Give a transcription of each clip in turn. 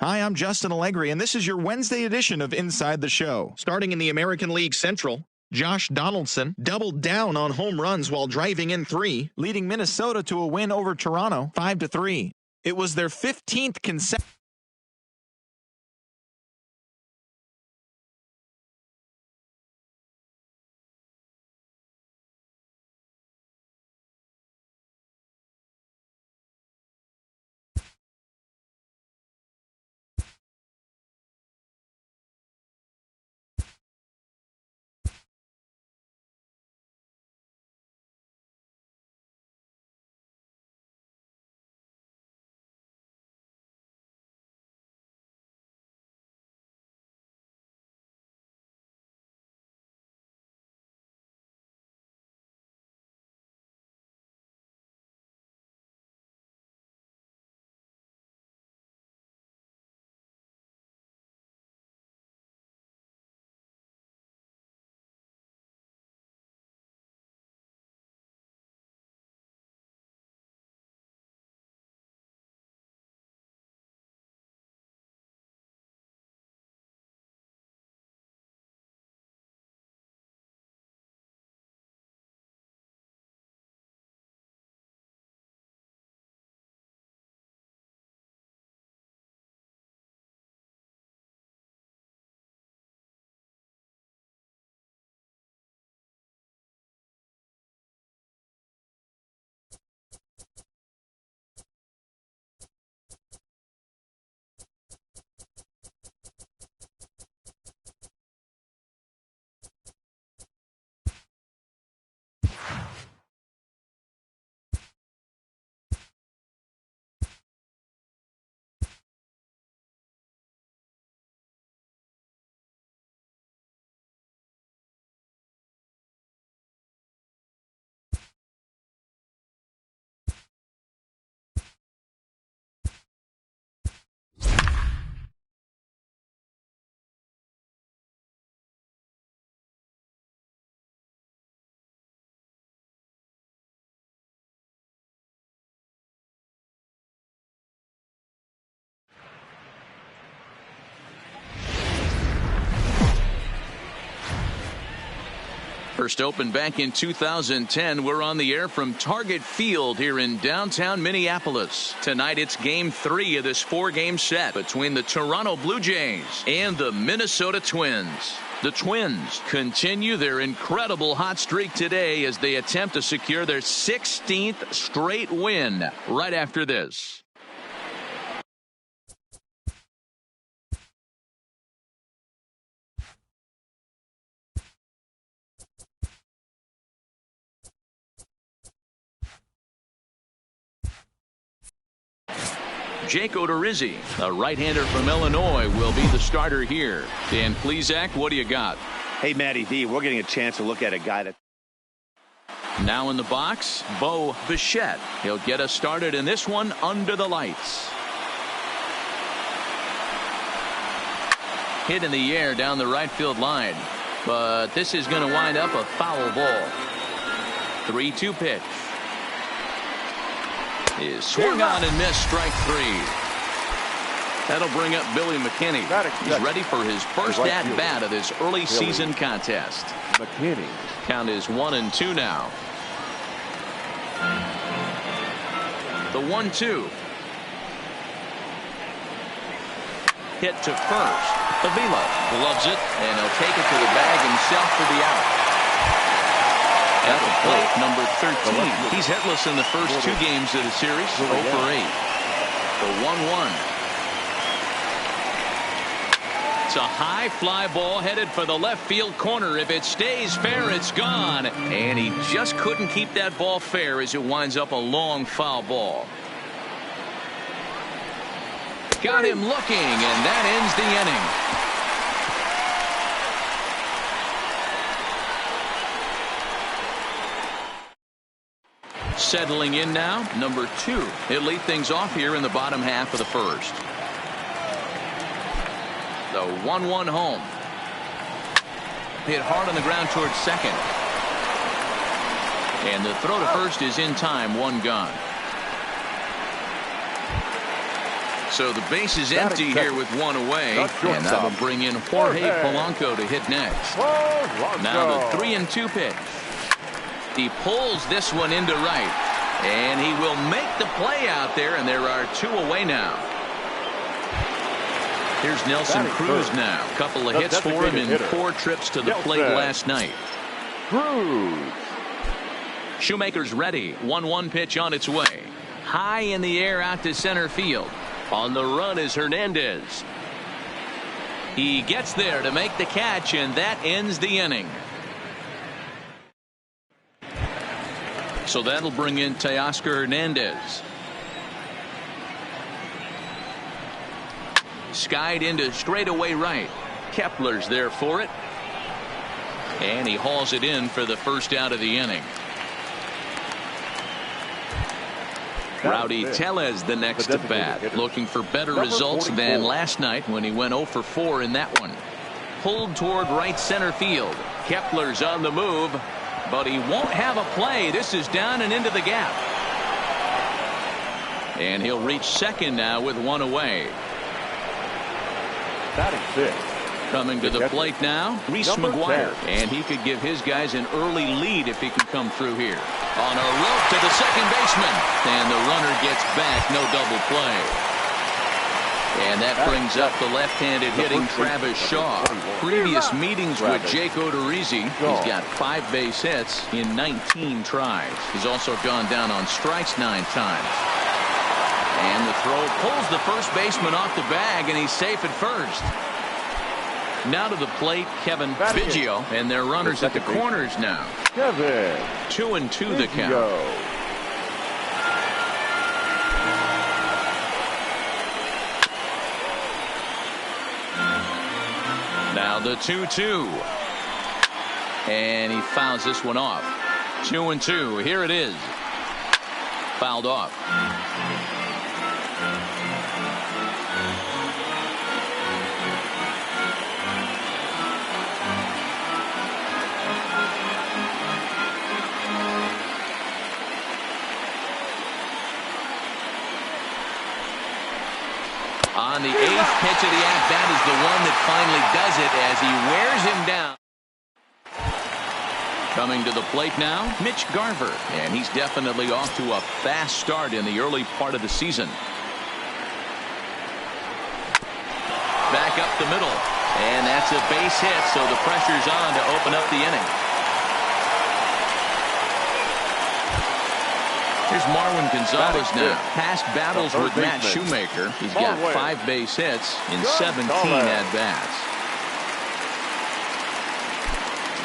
Hi, I'm Justin Allegri, and this is your Wednesday edition of Inside the Show. Starting in the American League Central, Josh Donaldson doubled down on home runs while driving in 3, leading Minnesota to a win over Toronto 5-3. It was their 15th consecutive. First opened back in 2010. We're on the air from Target Field here in downtown Minneapolis. Tonight it's game 3 of this 4-game set between the Toronto Blue Jays and the Minnesota Twins. The Twins continue their incredible hot streak today as they attempt to secure their 16th straight win right after this. Jake Odorizzi, a right-hander from Illinois, will be the starter here. Dan Plesac, what do you got? Hey, Matty D, we're getting a chance to look at a guy that... Now in the box, Bo Bichette. He'll get us started in this one under the lights. Hit in the air down the right field line. But this is going to wind up a foul ball. 3-2 pitch. Is swung on and missed, strike 3. That'll bring up Billy McKinney. He's ready for his first at-bat of this early season contest. McKinney. Count is 1-2 now. The 1-2. Hit to first. Avila gloves it, and he'll take it to the bag himself for the out. At the plate, number 13. He's hitless in the first 2 games of the series. 0 for 8. The 1-1. It's a high fly ball headed for the left field corner. If it stays fair, it's gone. And he just couldn't keep that ball fair as it winds up a long foul ball. Got him looking, and that ends the inning. Settling in now, number 2. He'll lead things off here in the bottom half of the first. The 1-1 home. Hit hard on the ground towards second. And the throw to first is in time, 1 gone. So the base is empty here with one away, and that'll bring in Jorge Polanco to hit next. Now the 3-2 pitch. He pulls this one into right, and he will make the play out there, and there are two away now. Here's Nelson Cruz now. A couple of hits for him in 4 trips to the plate last night. Cruz. Shoemaker's ready. 1-1 pitch on its way. High in the air out to center field. On the run is Hernandez. He gets there to make the catch, and that ends the inning. So that'll bring in Teoscar Hernandez. Skied into straightaway right. Kepler's there for it. And he hauls it in for the first out of the inning. Rowdy Tellez the next to bat, looking for better results than last night when he went 0 for 4 in that one. Pulled toward right center field. Kepler's on the move, but he won't have a play. This is down and into the gap. And he'll reach second now with one away. Coming to the plate now, Reese McGuire, and he could give his guys an early lead if he can come through here. On a rope to the second baseman, and the runner gets back, no double play. And that brings up the left-handed hitting Travis Shaw. Previous meetings with Jake Odorizzi, he's got 5 base hits in 19 tries. He's also gone down on strikes 9 times. And the throw pulls the first baseman off the bag, and he's safe at first. Now to the plate, Kevin Biggio, and their runners at the corners now. 2-2 the count. Now the 2-2. And he fouls this one off. 2-2. Here it is. Fouled off. On the 8th pitch of the at-bat is the one that finally does it as he wears him down. Coming to the plate now, Mitch Garver, and he's definitely off to a fast start in the early part of the season. Back up the middle, and that's a base hit, so the pressure's on to open up the inning. Here's Marwin Gonzalez now. Past battles with Matt Shoemaker. He's got 5 base hits in 17 at-bats.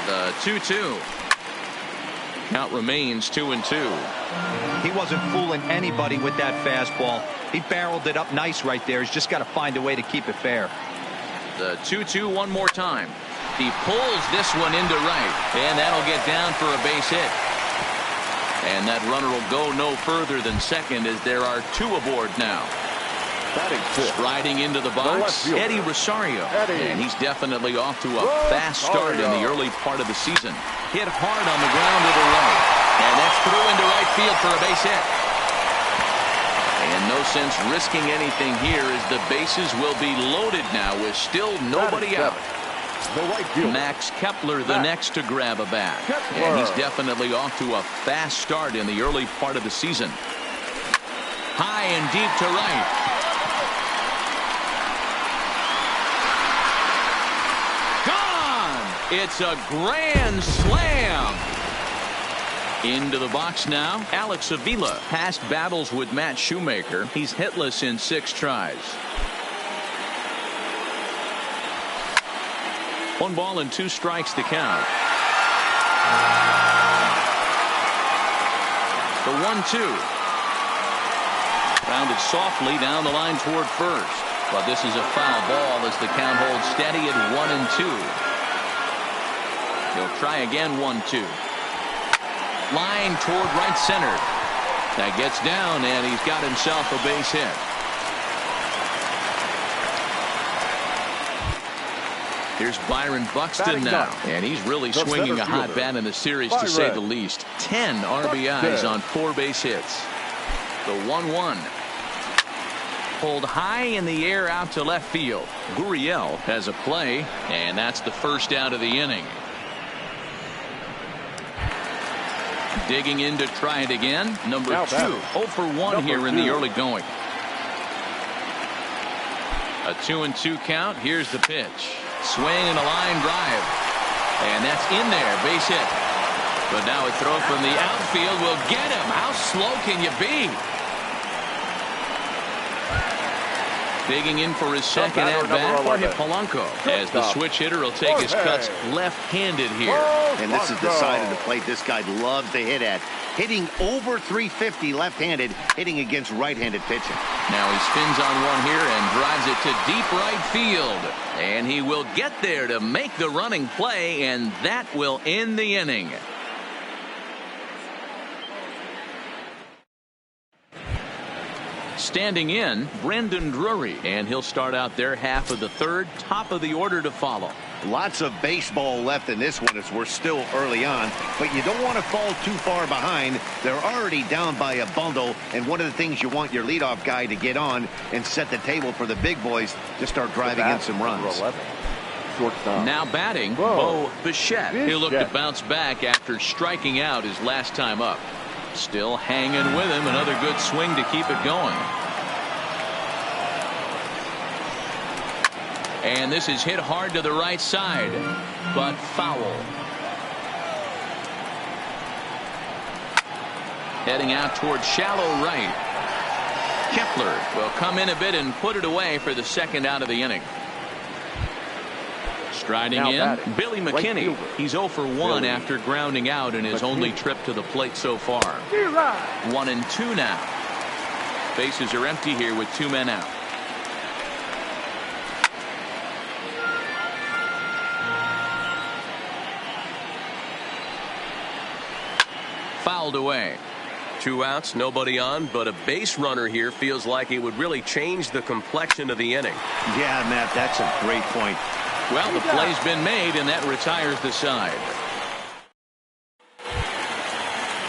The 2-2. Count remains 2-2. He wasn't fooling anybody with that fastball. He barreled it up nice right there. He's just got to find a way to keep it fair. The 2-2 one more time. He pulls this one into right, and that'll get down for a base hit. And that runner will go no further than second as there are 2 aboard now. Striding into the box, Eddie Rosario. And he's definitely off to a fast start in the early part of the season. Hit hard on the ground to the right. And that's through into right field for a base hit. And no sense risking anything here as the bases will be loaded now with still nobody out. Max Kepler the next to grab a bat. And he's definitely off to a fast start in the early part of the season. High and deep to right. Gone! It's a grand slam. Into the box now, Alex Avila. Past battles with Matt Shoemaker. He's hitless in 6 tries. 1 ball and 2 strikes to count. The 1-2. Rounded softly down the line toward first. But this is a foul ball as the count holds steady at 1-2. He'll try again 1-2. Line toward right center. That gets down, and he's got himself a base hit. Here's Byron Buxton now, and he's really swinging a hot bat in the series, to say the least. 10 RBIs on 4 base hits. The 1-1. pulled high in the air out to left field. Gurriel has a play, and that's the first out of the inning. Digging in to try it again. Number 2. 0 for 1 here in the early going. A 2-2 count. Here's the pitch. Swing and a line drive. And that's in there. Base hit. But now a throw from the outfield will get him. How slow can you be? Digging in for his second at bat, Jorge Polanco, as the switch hitter will take his cuts left-handed here. And this is the side of the plate this guy loves to hit at. Hitting over 350 left-handed, hitting against right-handed pitching. Now he spins on one here and drives it to deep right field. And he will get there to make the running play, and that will end the inning. Standing in, Brandon Drury, and he'll start out their half of the third, top of the order to follow. Lots of baseball left in this one as we're still early on, but you don't want to fall too far behind. They're already down by a bundle, and one of the things you want your leadoff guy to get on and set the table for the big boys to start driving in some runs. Now batting, Bo Bichette. He'll look to bounce back after striking out his last time up. Still hanging with him. Another good swing to keep it going. And this is hit hard to the right side, but foul. Heading out towards shallow right. Kepler will come in a bit and put it away for the second out of the inning. Striding in, Billy McKinney. He's 0 for 1 after grounding out in his only trip to the plate so far. 1-2 now. Bases are empty here with 2 men out. Fouled away. 2 outs, nobody on, but a base runner here feels like it would really change the complexion of the inning. Yeah, Matt, that's a great point. Well, the play's been made, and that retires the side.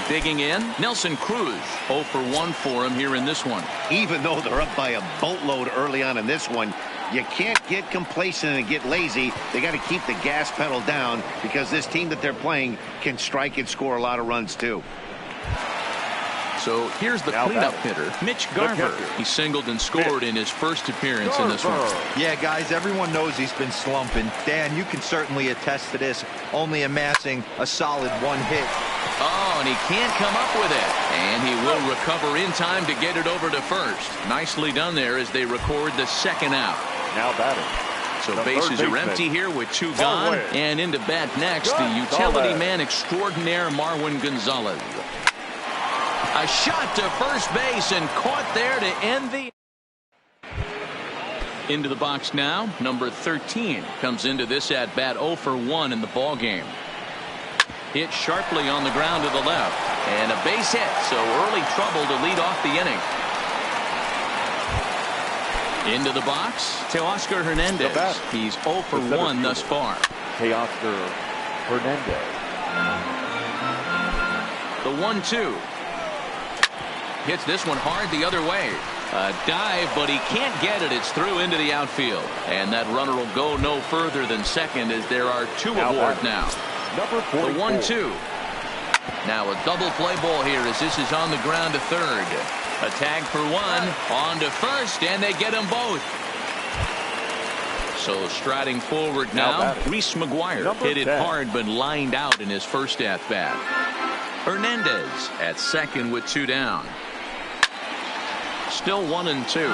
Digging in, Nelson Cruz. 0 for 1 for him here in this one. Even though they're up by a boatload early on in this one, you can't get complacent and get lazy. They got to keep the gas pedal down because this team that they're playing can strike and score a lot of runs too. So here's the cleanup hitter, Mitch Garver. He singled and scored in his first appearance in this one. Yeah, guys, everyone knows he's been slumping. Dan, you can certainly attest to this, only amassing a solid 1 hit. Oh, and he can't come up with it. And he will recover in time to get it over to first. Nicely done there as they record the second out. Now batting. So bases are empty here with 2 gone. And into bat next, the utility man extraordinaire, Marwin Gonzalez. A shot to first base and caught there to end the. Into the box now. Number 13 comes into this at bat 0 for 1 in the ball game. Hit sharply on the ground to the left. And a base hit. So early trouble to lead off the inning. Into the box, Teoscar Hernandez. He's 0 for 1 thus far. Teoscar Hernandez. The 1-2. Hits this one hard the other way. A dive, but he can't get it. It's through into the outfield. And that runner will go no further than second as there are 2 aboard now. Number 44. The 1-2. Now a double play ball here as this is on the ground to third. A tag for 1, on to first, and they get them both. So striding forward now, Reese McGuire hit it hard but lined out in his first at-bat. Hernandez at second with 2 down. Still 1-2.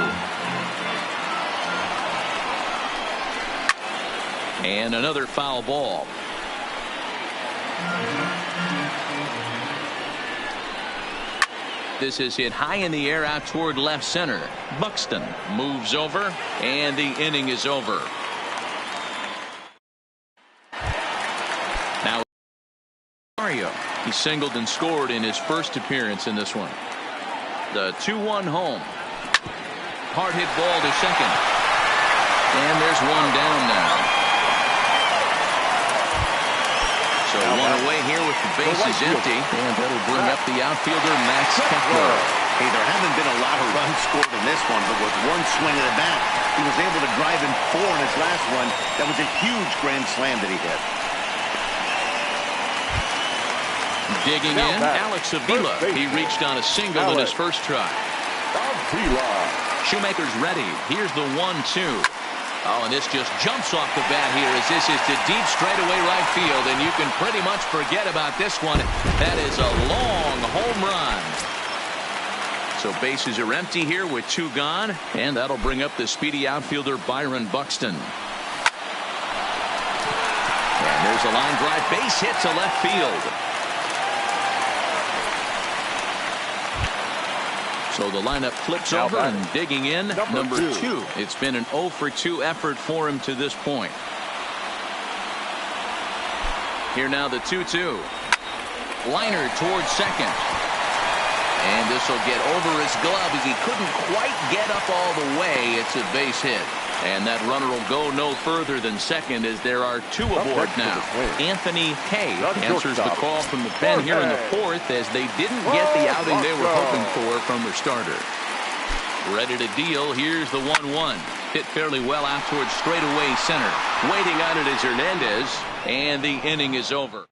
And another foul ball. This is hit high in the air out toward left center. Buxton moves over, and the inning is over. Now Mario. He singled and scored in his first appearance in this one. The 2-1 home. Hard hit ball to second. And there's 1 down now. So 1 away here with the bases empty. And that'll bring up the outfielder Max Kepler. Hey, there haven't been a lot of runs scored in this one, but with one swing of the bat, he was able to drive in 4 in his last one. That was a huge grand slam that he hit. Digging in, Alex Avila. He reached on a single in his first try. Shoemaker's ready. Here's the 1-2. Oh, and this just jumps off the bat here as this is to deep straightaway right field, and you can pretty much forget about this one. That is a long home run. So bases are empty here with 2 gone, and that'll bring up the speedy outfielder Byron Buxton. And there's a line drive base hit to left field. So the lineup flips over and digging in, number 2. It's been an 0 for 2 effort for him to this point. Here now the 2-2. Liner towards second. And this will get over his glove as he couldn't quite get up all the way. It's a base hit. And that runner will go no further than second as there are 2 aboard now. Anthony Hay answers the call from the pen here in the 4th as they didn't get the outing they were hoping for from their starter. Ready to deal. Here's the 1-1. Hit fairly well out towards straightaway center. Waiting on it is Hernandez, and the inning is over.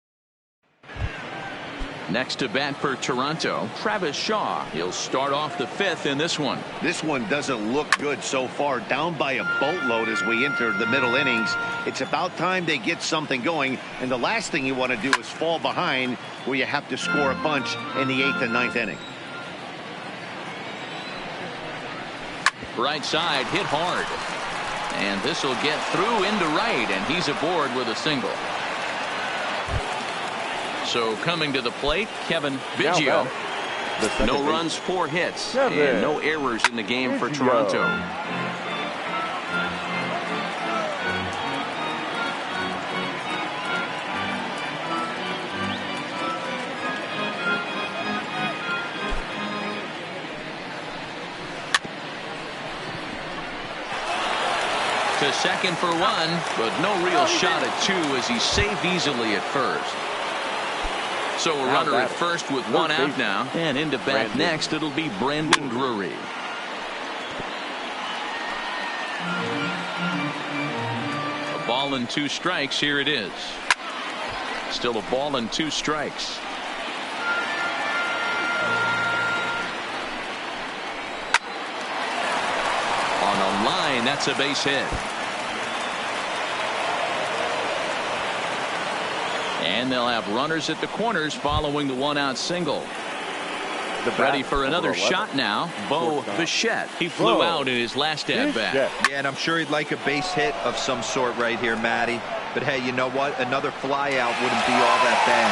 Next to bat for Toronto, Travis Shaw. He'll start off the 5th in this one. This one doesn't look good so far. Down by a boatload as we enter the middle innings. It's about time they get something going. And the last thing you want to do is fall behind where you have to score a bunch in the 8th and 9th inning. Right side hit hard. And this will get through into right. And he's aboard with a single. So coming to the plate, Kevin Biggio. No runs, 4 hits, and no errors in the game for Toronto. To second for 1, but no real shot at 2 as he's saved easily at first. So a runner at first with 1 out now, and into bat next it'll be Brandon Drury. A ball and 2 strikes. Here it is. Still a ball and 2 strikes. On a line, that's a base hit. And they'll have runners at the corners following the 1-out single. Ready for another shot now, Bo Bichette. He flew out in his last at-bat. Yeah, and I'm sure he'd like a base hit of some sort right here, Matty. But hey, you know what? Another fly out wouldn't be all that bad.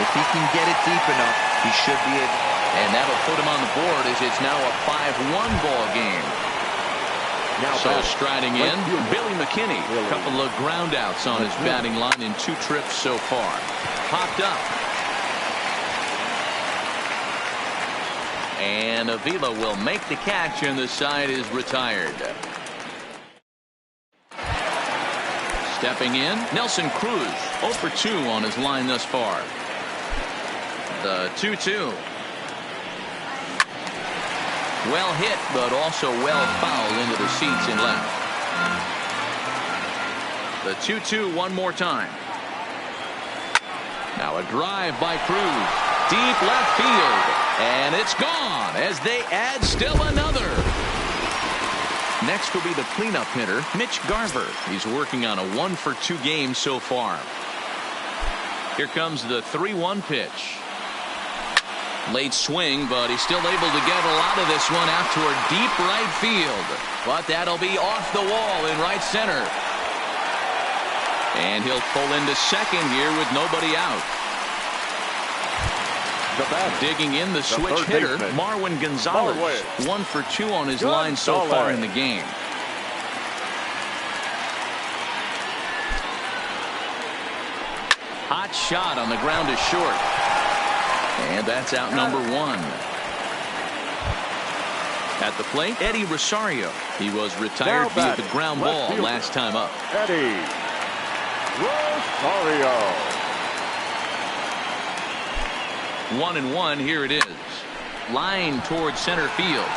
If he can get it deep enough, he should be able. And that'll put him on the board as it's now a 5-1 ball game. So striding in, Billy McKinney. A couple of ground outs on his batting line in 2 trips so far. Popped up. And Avila will make the catch, and the side is retired. Stepping in, Nelson Cruz. 0 for 2 on his line thus far. The 2-2. Well hit, but also well fouled into the seats in left. The 2-2 one more time. Now a drive by Cruz. Deep left field. And it's gone as they add still another. Next will be the cleanup hitter, Mitch Garver. He's working on a 1 for 2 game so far. Here comes the 3-1 pitch. Late swing, but he's still able to get a lot of this one out toward deep right field. But that'll be off the wall in right center. And he'll pull into second here with nobody out. Digging in the switch hitter, Marwin Gonzalez. 1 for 2 on his line so far in the game. Hot shot on the ground is short. And that's out number 1. At the plate, Eddie Rosario. He was retired via the ground ball last time up. Eddie Rosario. 1-1. Here it is. Line towards center field.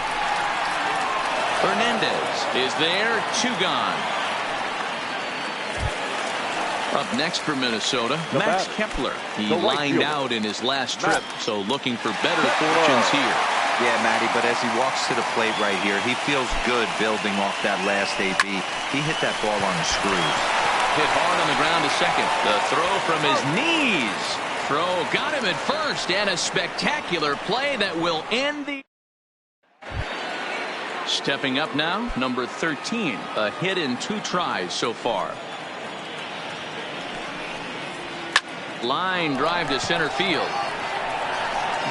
Hernandez is there. 2 gone. Up next for Minnesota, Max Kepler. He lined out in his last trip, so looking for better fortunes here. Yeah, Matty, but as he walks to the plate right here, he feels good building off that last AB. He hit that ball on the screws. Hit hard on the ground to second. The throw from his knees. Throw got him at first, and a spectacular play that will end the... Stepping up now, number 13. A hit in 2 tries so far. Line drive to center field.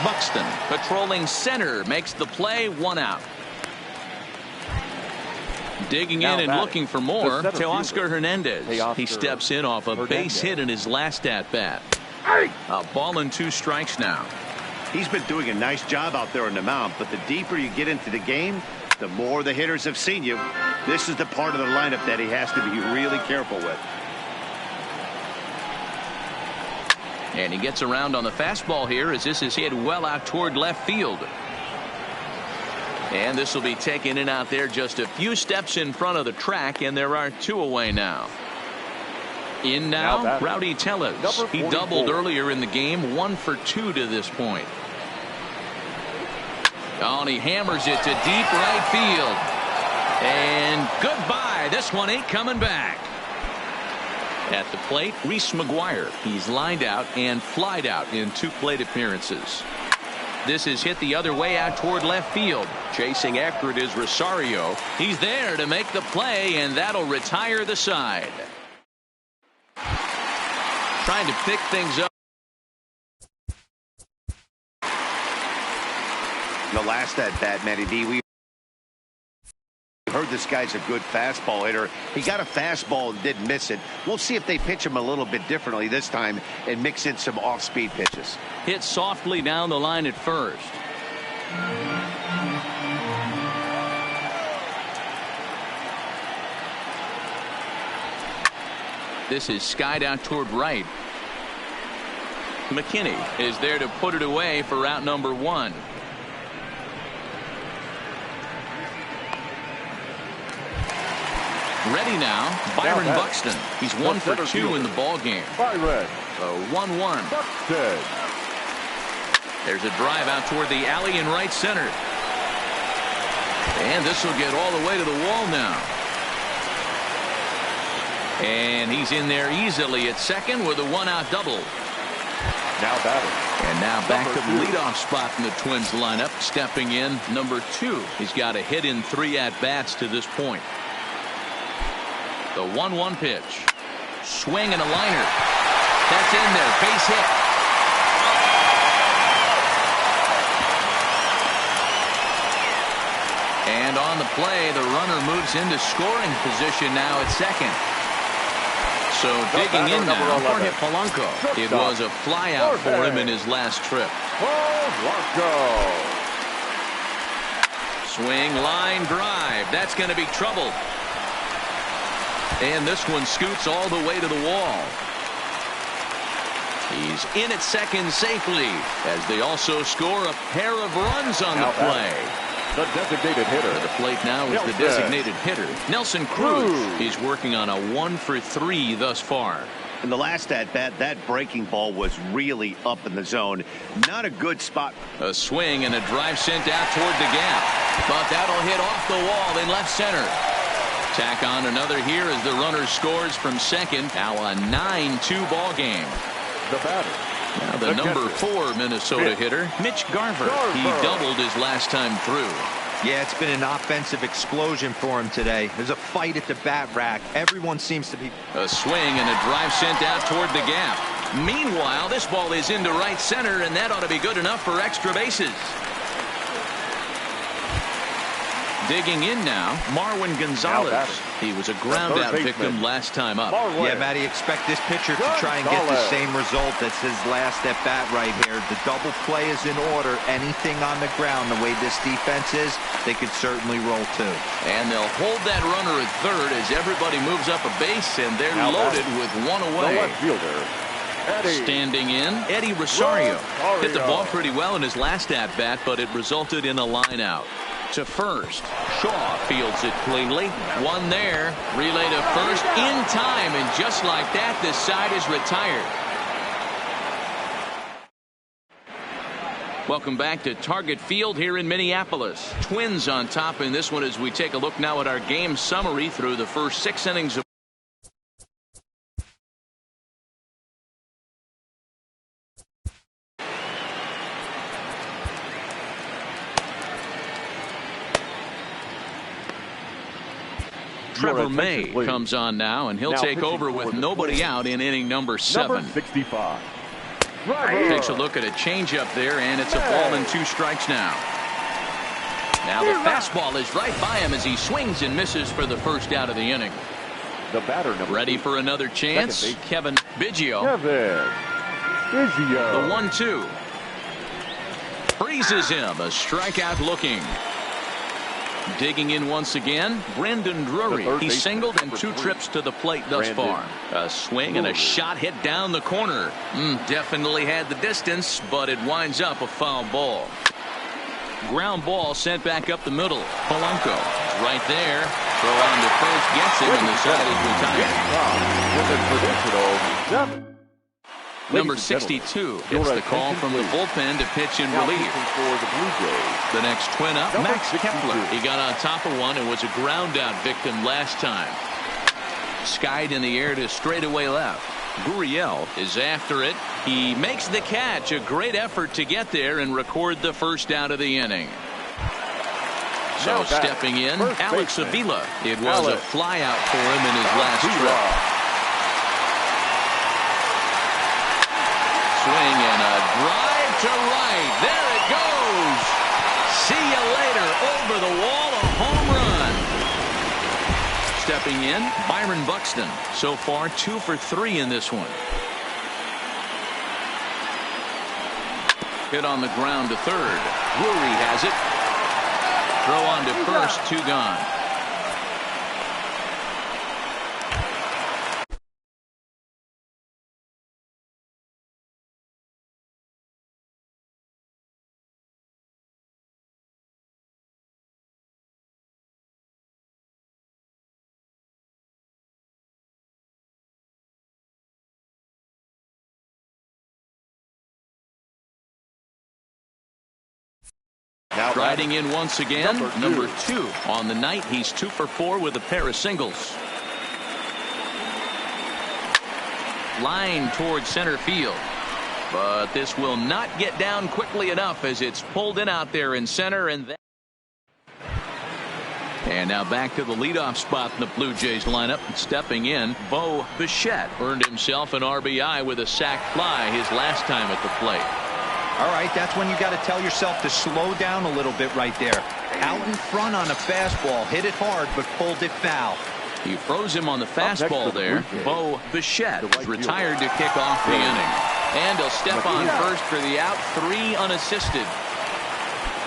Buxton patrolling center makes the play. 1 out. Digging in and looking for more to Oscar Hernandez. He steps in off a base hit in his last at-bat. A ball and 2 strikes now. He's been doing a nice job out there on the mound, but the deeper you get into the game, the more the hitters have seen you. This is the part of the lineup that he has to be really careful with. And he gets around on the fastball here as this is hit well out toward left field. And this will be taken in out there just a few steps in front of the track, and there are 2 away now. In now Rowdy Tellez. He doubled earlier in the game. 1 for 2 to this point. Oh, and he hammers it to deep right field. And goodbye. This one ain't coming back. At the plate, Reese McGuire. He's lined out and flied out in 2 plate appearances. This is hit the other way out toward left field. Chasing after it is Rosario. He's there to make the play, and that'll retire the side. Trying to pick things up. The last at-bat, Matty D, we heard this guy's a good fastball hitter. He got a fastball and didn't miss it. We'll see if they pitch him a little bit differently this time and mix in some off-speed pitches. Hit softly down the line at first. This is skied out toward right. McKinney is there to put it away for route number 1. Ready now, Byron Buxton. He's 1 for 2 in the ball game. Byron. So 1-1. Buxton. There's a drive out toward the alley in right center. And this will get all the way to the wall now. And he's in there easily at second with a 1-out double. Now batting. And now back to the leadoff spot in the Twins lineup. Stepping in, number 2. He's got a hit in 3 at-bats to this point. The 1-1 pitch. Swing and a liner. That's in there. Base hit. And on the play, the runner moves into scoring position now at second. So digging in now, Jorge Polanco. It was a flyout for him in his last trip. Polanco. Swing, line, drive. That's going to be trouble. And this one scoots all the way to the wall. He's in at second safely as they also score a pair of runs on the play. The designated hitter. At the plate now is the designated hitter, Nelson Cruz. He's working on a 1 for 3 thus far. In the last at-bat, that breaking ball was really up in the zone. Not a good spot. A swing and a drive sent out toward the gap. But that'll hit off the wall in left center. Tack on another here as the runner scores from second. Now a 9-2 ball game. The batter. Now the number 4 Minnesota hitter, Mitch Garver. He doubled his last time through. Yeah, it's been an offensive explosion for him today. There's a fight at the bat rack. Everyone seems to be... A swing and a drive sent out toward the gap. Meanwhile, this ball is into right center, and that ought to be good enough for extra bases. Digging in now, Marwin Gonzalez. He was a ground-out victim last time up. Yeah, Matty, expect this pitcher to try and get the same result as his last at-bat right here. The double play is in order. Anything on the ground, the way this defense is, they could certainly roll too. And they'll hold that runner at third as everybody moves up a base, and they're loaded with 1 away. The left fielder, Standing in, Eddie Rosario. Hit the ball pretty well in his last at-bat, but it resulted in a line out. To first, Shaw fields it cleanly. One there, relay to first in time, and just like that, this side is retired. Welcome back to Target Field here in Minneapolis. Twins on top in this one as we take a look now at our game summary through the first 6 innings of Trevor May comes on now, and he'll take over with nobody out in inning number 7. Number 65. Takes a look at a changeup there, and it's a ball and 2 strikes now. Now the fastball is right by him as he swings and misses for the first out of the inning. The batter number Ready for another chance, Kevin Biggio. Kevin Biggio. The 1-2. Freezes him, a strikeout looking. Digging in once again, Brandon Drury. He singled and 2 trips to the plate thus far. A swing and a shot hit down the corner. Definitely had the distance, but it winds up a foul ball. Ground ball sent back up the middle. Polanco right there. Throw on to first, gets him, and the side is retired. Number 62 gets the call from the bullpen to pitch in relief. The next twin up, Max Kepler. He got on top of one and was a ground out victim last time. Skied in the air to straightaway left. Gurriel is after it. He makes the catch. A great effort to get there and record the first out of the inning. So stepping in, Alex Avila. It was a fly out for him in his last trip. Swing and a drive to right. There it goes. See you later. Over the wall, a home run. Stepping in, Byron Buxton. So far, 2 for 3 in this one. Hit on the ground to third. Drury has it. Throw on to first, 2 gone. Riding in once again, number 2. On the night, he's 2 for 4 with a pair of singles. Line towards center field. But this will not get down quickly enough as it's pulled in out there in center. And now back to the leadoff spot in the Blue Jays lineup. Stepping in, Bo Bichette earned himself an RBI with a sac fly his last time at the plate. All right, that's when you got to tell yourself to slow down a little bit right there. Out in front on a fastball, hit it hard, but pulled it foul. He froze him on the fastball there. Bo Bichette is retired to kick off the inning. And he'll step on first for the out, 3 unassisted.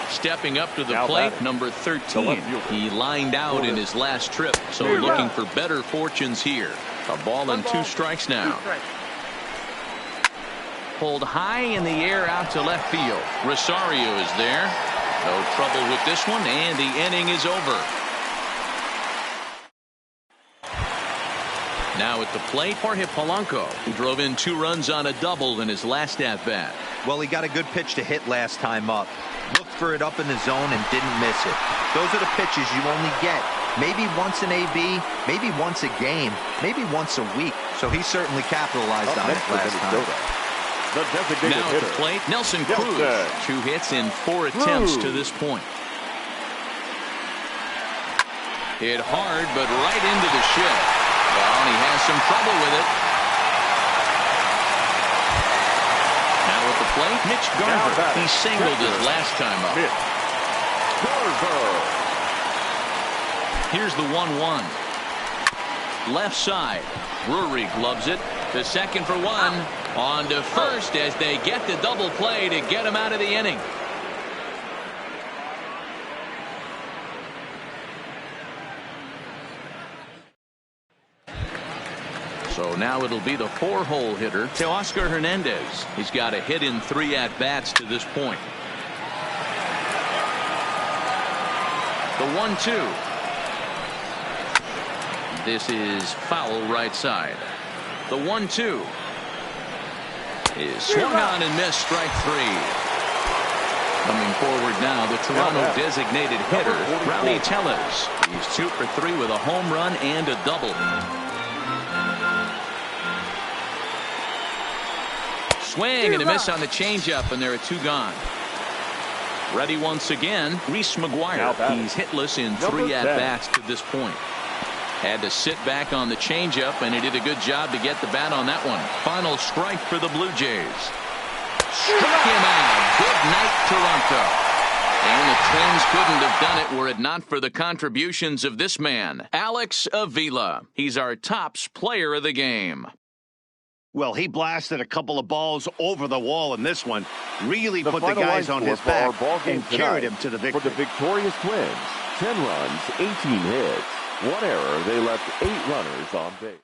Stepping up to the plate, number 13. He lined out in his last trip, so looking for better fortunes here. A ball and 2 strikes now. Pulled high in the air out to left field. Rosario is there. No trouble with this one, and the inning is over. Now at the plate, Jorge Polanco, who drove in 2 runs on a double in his last at-bat. Well, he got a good pitch to hit last time up. Looked for it up in the zone and didn't miss it. Those are the pitches you only get. Maybe once an AB, maybe once a game, maybe once a week. So he certainly capitalized on it last time. The designated now at the plate, Nelson Cruz. 2 hits in 4 attempts to this point. Hit hard, but right into the shed. Well, and he has some trouble with it. Now at the plate, Mitch Garver. He singled his last time up. Here's the 1-1. Left side. Drury gloves it. The second for 1. On to first as they get the double play to get him out of the inning. So now it'll be the 4-hole hitter, Teoscar Hernandez. He's got a hit in 3 at-bats to this point. The 1-2. This is foul right side. The 1-2 is swung on and missed, strike 3. Coming forward now, the Toronto designated hitter, Rowdy Tellez. He's 2 for 3 with a home run and a double. Swing and a miss on the changeup, and there are 2 gone. Ready once again, Reese McGuire. He's hitless in 3 at-bats to this point. Had to sit back on the changeup, and he did a good job to get the bat on that one. Final strike for the Blue Jays. Struck him out. Good night, Toronto. And the Twins couldn't have done it were it not for the contributions of this man, Alex Avila. He's our tops player of the game. Well, he blasted a couple of balls over the wall in this one. Really put the final guys line on his score for our back ball game and carried tonight him to the victory. For the victorious Twins, 10 runs, 18 hits, 1 error. They left 8 runners on base.